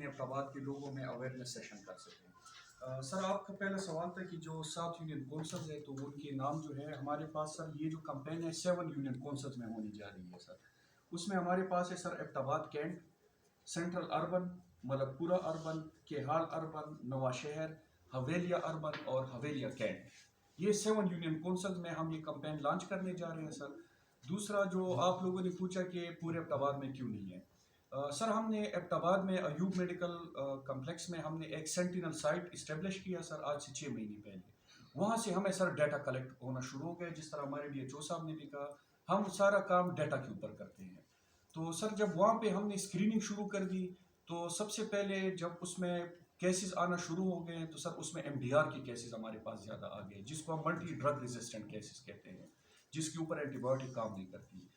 اپنے ابتابات کے لوگوں میں اویئرنیس سیشن کر سکیں. سر آپ کا پہلا سوال تھا کہ جو 7 یونین کونسلز ہے تو ان کے نام جو ہے ہمارے پاس سر یہ جو کمپین ہے 7 یونین کونسلز میں ہونے جا رہی ہے سر. اس میں ہمارے پاس ہے سر ابتابات کینٹ، سینٹرل اربن، ملک پورہ اربن، کیحال اربن، نواں شہر، حویلیہ اربن اور حویلیہ کینٹ. یہ 7 یونین کونسلز میں ہم یہ کمپین لانچ کرنے جا رہے ہیں سر. دوسرا جو آپ لوگوں نے پوچھا کہ پورے ابتابات میں کیوں نہیں ہے، سر ہم نے ابتابات میں ایوب میڈیکل کمپلیکس میں ہم نے ایک سینٹینل سائٹ اسٹیبلش کیا سر آج سے 6 مہینے پہلے. وہاں سے ہمیں سر ڈیٹا کلیکٹ ہونا شروع ہو گیا، جس طرح ہمارے DHO صاحب نے بھی کہا ہم سارا کام ڈیٹا کے اوپر کرتے ہیں. تو سر جب وہاں پہ ہم نے اسکریننگ شروع کر دی تو سب سے پہلے جب اس میں کیسز آنا شروع ہو گئے تو سر اس میں MDR کے کیسز ہمارے پاس زیادہ آ گئے، جس کو ہم ملٹی ڈرگ ریزسٹنٹ کیسز کہتے ہیں، جس کے اوپر اینٹی بایوٹک کام نہیں کرتی.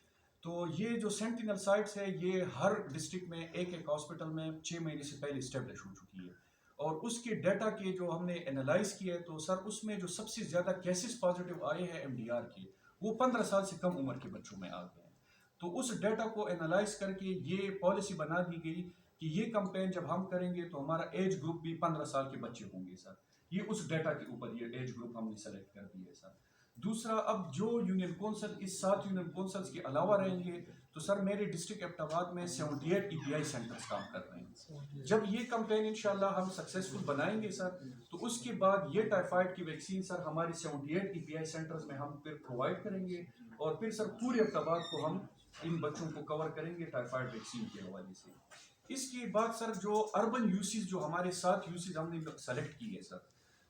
تو یہ جو سینٹینل سائٹس ہے یہ ہر ڈسٹرکٹ میں ایک ہاسپٹل میں 6 مہینے سے پہلے اسٹیبلش ہو چکی ہے. اور اس کے ڈیٹا کے جو ہم نے انالائز کیے تو سر اس میں جو سب سے زیادہ کیسز پازیٹیو آئے ہیں MDR کے، وہ 15 سال سے کم عمر کے بچوں میں آ گئے ہیں. تو اس ڈیٹا کو انالائز کر کے یہ پالیسی بنا دی گئی کہ یہ کمپین جب ہم کریں گے تو ہمارا ایج گروپ بھی 15 سال کے بچے ہوں گے سر. یہ اس ڈیٹا کے اوپر یہ ایج گروپ ہم نے سلیکٹ کر دی ہے سر. دوسرا اب جو یونین کونسل اس 7 یونین کونسلز کے علاوہ رہیں گے تو سر میرے ڈسٹرکٹ ابتابات میں 78 EPI سینٹرز کام کر رہے ہیں. جب یہ کمپین انشاءاللہ ہم سکسیسفل بنائیں گے سر تو اس کے بعد یہ ٹائیفائڈ کی ویکسین سر ہمارے 78 EPI سینٹرز میں ہم پھر پرووائڈ کریں گے اور پھر سر پورے ابتابات کو ہم ان بچوں کو کور کریں گے ٹائیفائڈ ویکسین کے حوالے سے. اس کے بعد سر جو اربن یوسیز جو ہمارے 7 یوسیز ہم نے سلیکٹ کی ہے سر،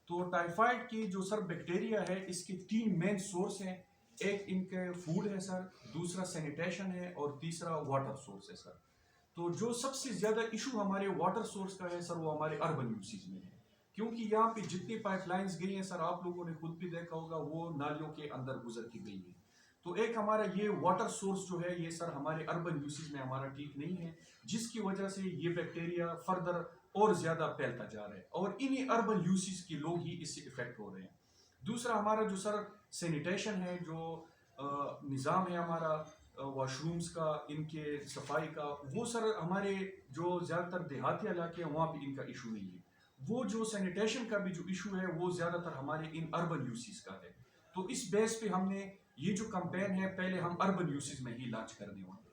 تو ٹائیفائڈ کی جو سر بیکٹیریا ہے اس کے 3 مین سورس ہیں. ایک ان کے فوڈ ہے سر، دوسرا سینیٹیشن ہے اور تیسرا واٹر سورس ہے سر. تو جو سب سے زیادہ ایشو ہمارے واٹر سورس کا ہے سر وہ ہمارے اربن یوسیز میں ہے، کیونکہ یہاں پہ جتنی پائپ لائنز گئی ہیں سر آپ لوگوں نے خود بھی دیکھا ہوگا وہ نالیوں کے اندر گزر کے گئی ہیں. تو ایک ہمارا یہ واٹر سورس جو ہے یہ سر ہمارے اربن یوسیز میں ہمارا ٹھیک نہیں ہے، جس کی وجہ سے یہ بیکٹیریا فردر اور زیادہ پھیلتا جا رہا ہے اور انہی اربن یوسیز کے لوگ ہی اس سے افیکٹ ہو رہے ہیں. دوسرا ہمارا جو سر سینیٹیشن ہے، جو نظام ہے ہمارا واش رومز کا، ان کے صفائی کا، وہ سر ہمارے جو زیادہ تر دیہاتی علاقے ہیں وہاں پہ ان کا ایشو نہیں ہے. وہ جو سینیٹیشن کا بھی جو ایشو ہے وہ زیادہ تر ہمارے ان اربن یوسیز کا ہے. تو اس بیس پہ ہم نے یہ جو کمپین ہے پہلے ہم اربن یوسیز میں ہی لانچ کرنے والے ہیں.